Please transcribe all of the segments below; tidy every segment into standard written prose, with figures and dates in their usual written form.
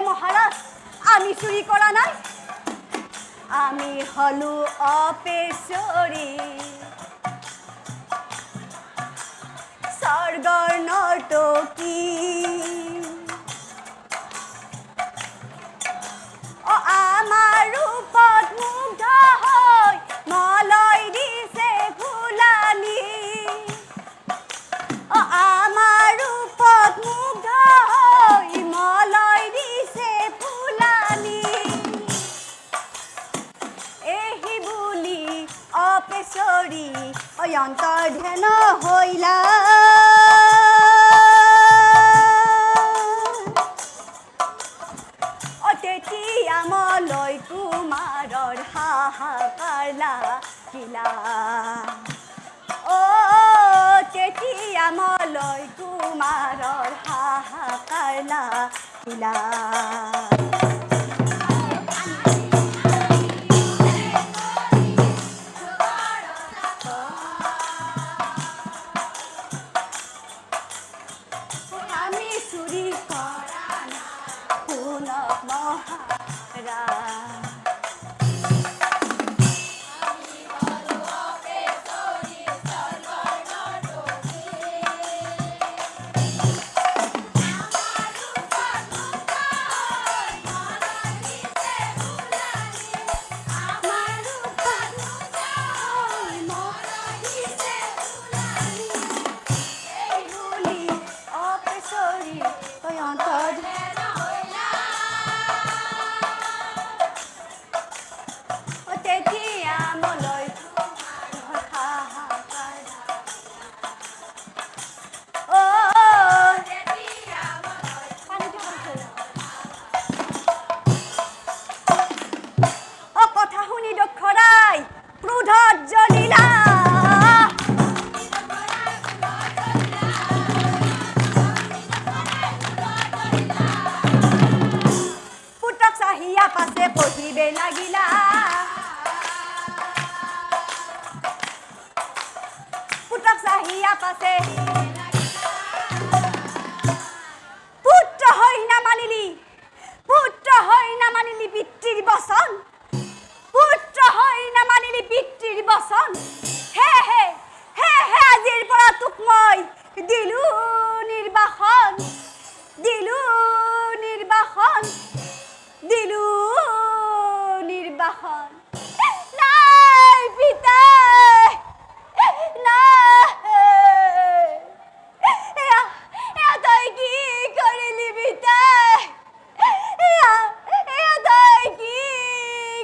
মহারাজ আমি চুরি করা নাই আমি হলু অপেশ্বরী স্বর্গর নর্তকী ও আমার রূপত মুগ্ধ হই মলয় দিছে ফুলানি ও আমার রূপত মুগ্ধ হই মলয় দিছে ফুলানি এহি বুলি অপেশ্বরী অন্তর ধ্যান হইলা তেতিয়া মলয় কুমাৰৰ হাহাকাৰ লাগিলা ও তেতিয়া মলয় কুমাৰৰ হাহাকাৰ লাগিলা আমি চুৰি কৰা শুনক মহাৰাজ পাছে পঢ়িবে লাগিলা পুত্ৰক চাহিয়া পাছে পুত্ৰ হৈ নামানিলি পিতৃৰ বচন পুত্ৰ হৈ নামানিলি পিতৃৰ বচন হে আজিৰ পৰা তোক মই দিলো নিৰ্বাসন নাই পিতা এয়া তই কি কৰিলি পিতা এয়া তই কি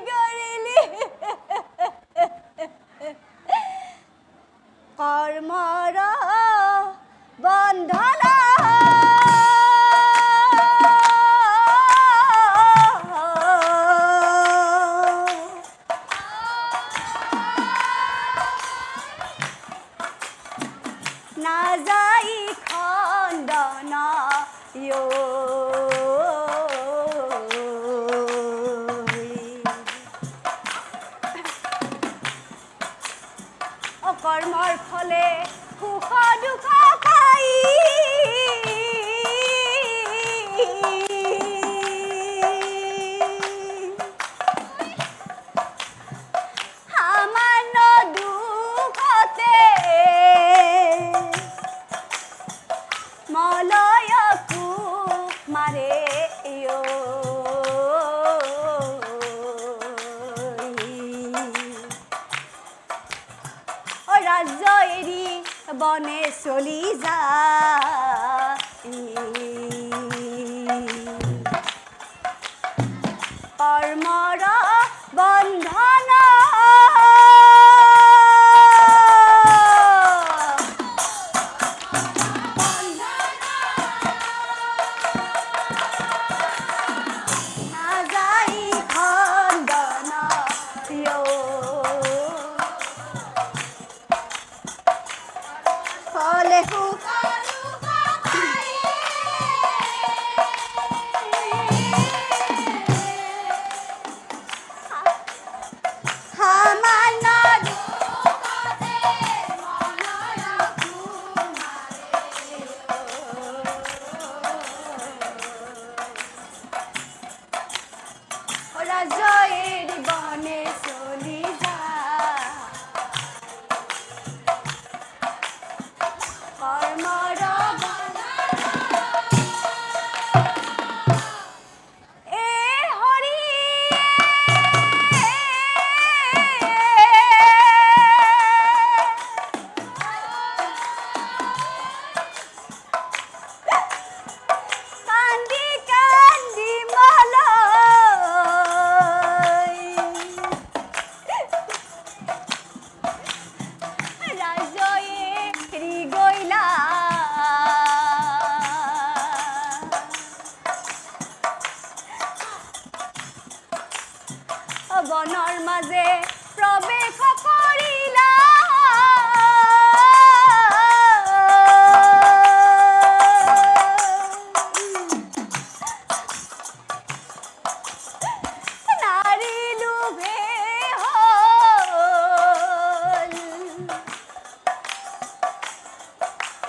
কৰিলি কৰ্মৰ বন্ধন নাযাই খণ্ডন অকৰ্মৰ ফলে সুখ দুখ পাই সামান্য দুখতে মলয়কো মাৰে ৰাজ্য এৰি বনে চলি যা কৰ্মৰ বন্ধন ফলে ৰাজয়েৰ বনে চলি যা কৰ্মৰ এ হৰি কান্দি কান্দি মলয় ৰাজয়ে ৰি গইলা বনৰ মাজে প্ৰৱেশ কৰিলা নাৰী লোভে হ'ল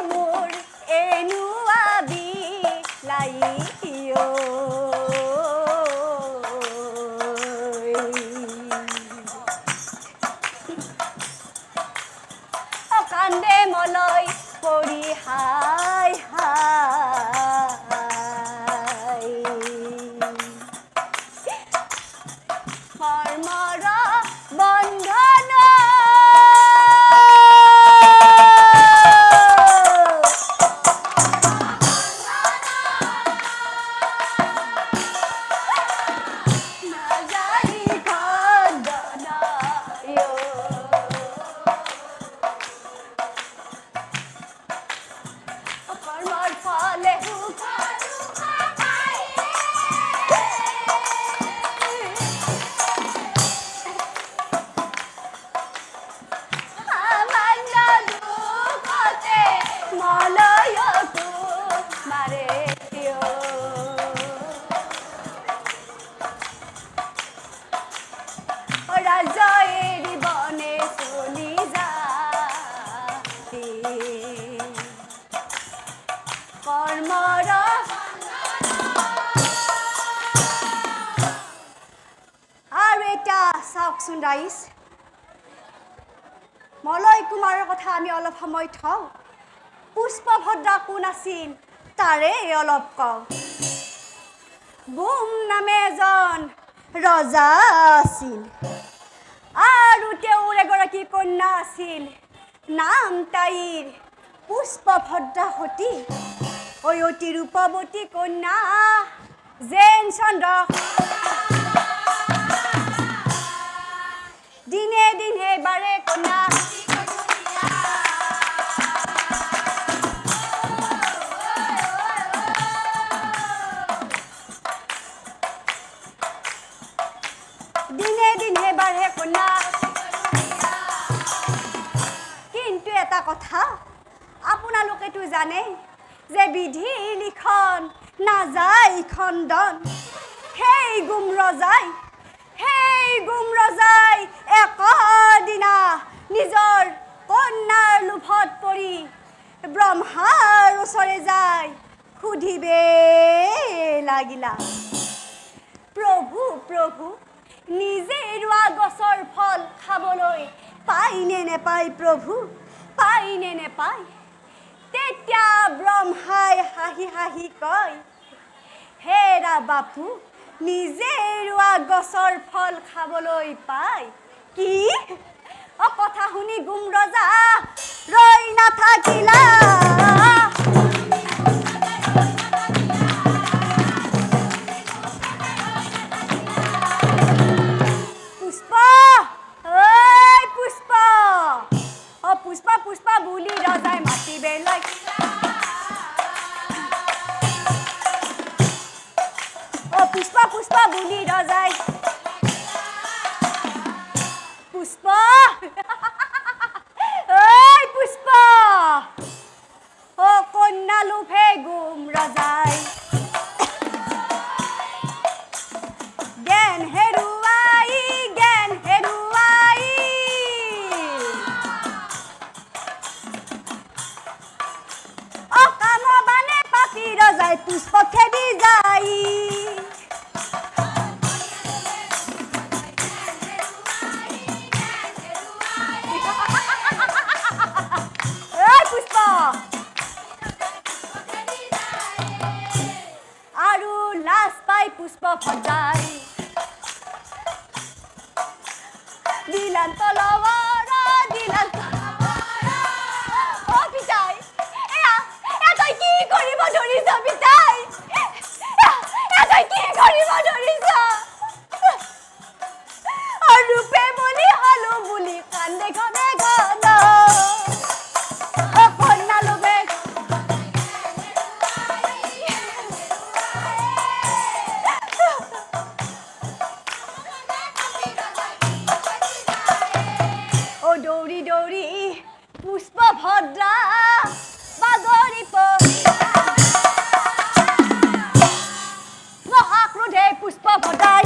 মোৰ এনুৱা বিলাইও কান্দে মলয় পৰি হাই হাই কৰ্মৰ বন্ধন নাজাৰি খন্দনায় কৰ্মৰ ফলে সামান্য দুখতে মলয়কো মাৰে কিয় ৰাজয়েৰ বনে চলি যা কৰ্মৰ আৰু এটা চাওকচোন ৰাইজ মলয় কুমাৰৰ কথা আমি অলপ সময় থওঁ পুষ্পভদ্ৰা কোন আছিল তাৰে অলপ কওঁ বুম নামে এজন ৰজা আছিল আৰু তেওঁৰ এগৰাকী কন্যা আছিল নাম তাইৰ পুষ্পভদ্ৰা সতী অতি ৰূপৱতী কন্যা যেন চন্দ্ৰ দিনে দিনে বাৰে কন্যা দিনে দিনে বাঢ়ে কন্যা কিন্তু এটা কথা আপোনালোকেতো জানে যে বিধি লিখন নাযায় খণ্ডন সেই গুম ৰজাই একদিনা নিজৰ কন্যাৰ লোভত পৰি ব্ৰহ্মাৰ ওচৰে যায় সুধিবে লাগিলা প্ৰভু প্ৰভু নিজে ৰোৱা গছৰ ফল খাবলৈ পাইনে নেপায় প্ৰভু পাইনে নেপায় তেতিয়া ব্ৰহ্মাই হাঁহি হাঁহি কয় হেৰা বাপু নিজে ৰোৱা গছৰ ফল খাবলৈ পায় কি কথা শুনি গুম ৰজা ৰৈ নাথাকিলা পুষ্পা বুলি ৰজাই মাতিবে লাগিলা পুষ্পা বুলি ৰজাই পুষ্প পুষ্প কন্যা লোভে গুম ৰজাই জ্ঞান হেৰুৱাই অকাম বানে পাপি ৰজাই পুষ্প খেদি যায় সাজ পাই পুষ্প ভজাই দিলান তলৱাৰা দিলান তলৱাৰা অ পিতাই এয়া তই কি কৰিব ধৰিছ পিতাই তই কি কৰিব ধৰিছ ৰূপে বুলি হলো বুলি কান্দে ঘনে ঘন কন্যা লোভে ও দৌৰি দৌৰি পুষ্প ভদ্ৰা বাগৰি মহাক্ৰোধে পুষ্প ভদ্ৰাই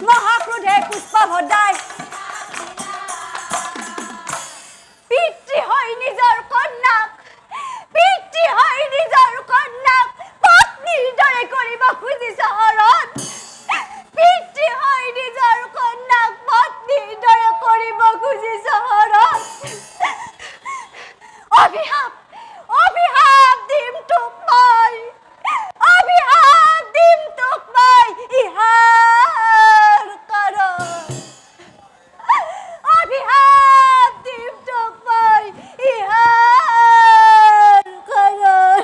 মহাক্ৰোধে পুষ্প ভদ্ৰাই পিতৃ হৈ নিজৰ কন্যাক পত্নীৰ দৰে কৰিব খুজি চহৰত পিতৃ হৈ নিজৰ কন্যাক পত্নীৰ দৰে কৰিব খুজি চহৰত অভিশাপ দিম তোক মই অভিশাপ দিম তোক মই ইহাৰ কাৰণ অভিশাপ দিম তোক মই ইহাৰ কাৰণ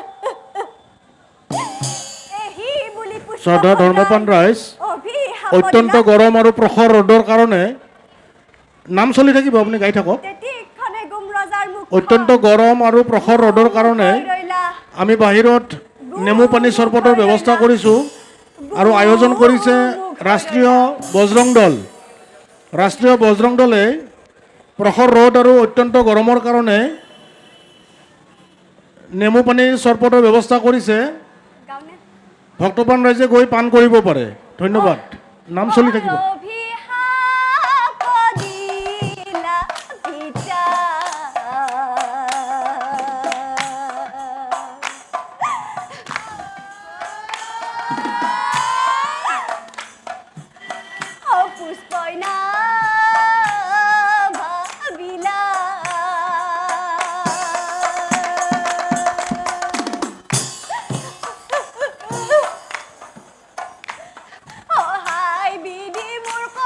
এহি বুলি শ্ৰদ্ধা ধৰ্মপান ৰাইজ অভিশাপ অত্যন্ত গৰম আৰু প্ৰখৰ ৰ'দৰ কাৰণে নাম চলি থাকিব আপুনি গাই থাকক তেতিক্ষণে গুম ৰজাৰ মুখ অত্যন্ত গৰম আৰু প্ৰখৰ ৰ'দৰ কাৰণে আমি বাহিৰত নেমু পানী চৰবতৰ ব্যৱস্থা কৰিছোঁ আৰু আয়োজন কৰিছে ৰাষ্ট্ৰীয় বজৰং দলে প্ৰখৰ ৰ'দ আৰু অত্যন্ত গৰমৰ কাৰণে নেমু পানী চৰবতৰ ব্যৱস্থা কৰিছে গাওঁনে ভক্তপ্ৰাণ ৰাইজে গৈ পান কৰিব পাৰে ধন্যবাদ নাম চলি থাকিব অভিশাপ দিলা পিতা পুষ্পই না ভাবিলা সহায় বিধি মূৰ্খ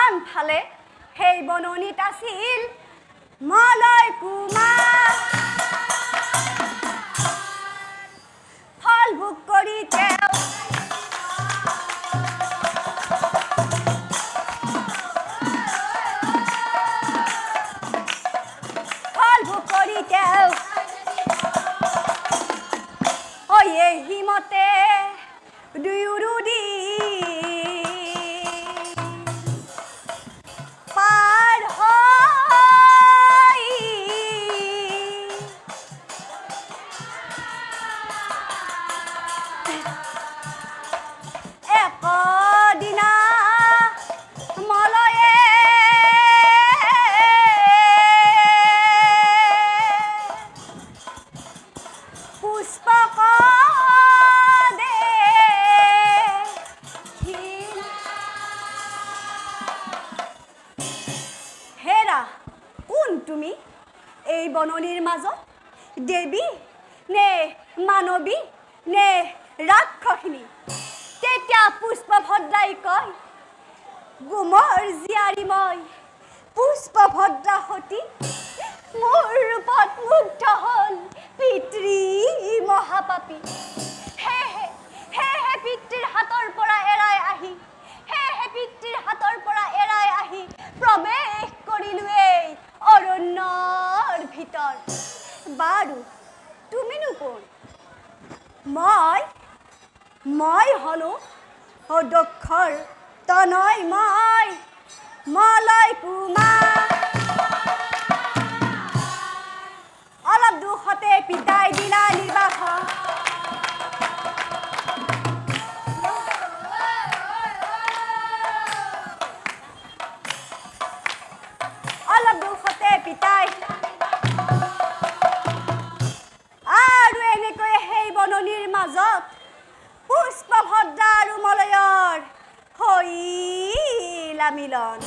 আনফালে সেই বননিত আছিল মলয় কুমাৰ ফল ভোগ কৰি তেওঁ ফল ভোগ কৰি তেওঁ হিমতে দুয়োৰো দি পাৰ হৈ একদিনা মলয়ে পুষ্পক তুমি এই বননিৰ মাজত দেৱী নে মানৱী নে ৰাক্ষসিনী তেতিয়া পুষ্পভদ্ৰাই কয় গুমৰ জীয়াৰী মই পুষ্পভদ্ৰা সতী মোৰ ৰূপত মুগ্ধ হ'ল পিতৃ মহাপাপী সেয়েহে পিতৃৰ হাতৰ পৰা এৰাই আহি প্ৰৱেশ কৰিলোৱেই অৰণ্যৰ ভিতৰ বাৰু তুমিনো কোন মই হলো দক্ষৰ তনয় মই মলয় কুমাৰ অলপ দুখতে পিতাই দিলা নিৰ্বাহ অলপ দুখতে পিতাই আৰু এনেকৈ সেই বননিৰ মাজত পুষ্পভদ্ৰা আৰু মলয়ৰ হৈলা মিলন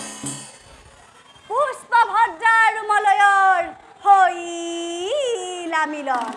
পুষ্পভদ্ৰা আৰু মলয়ৰ হৈলা মিলন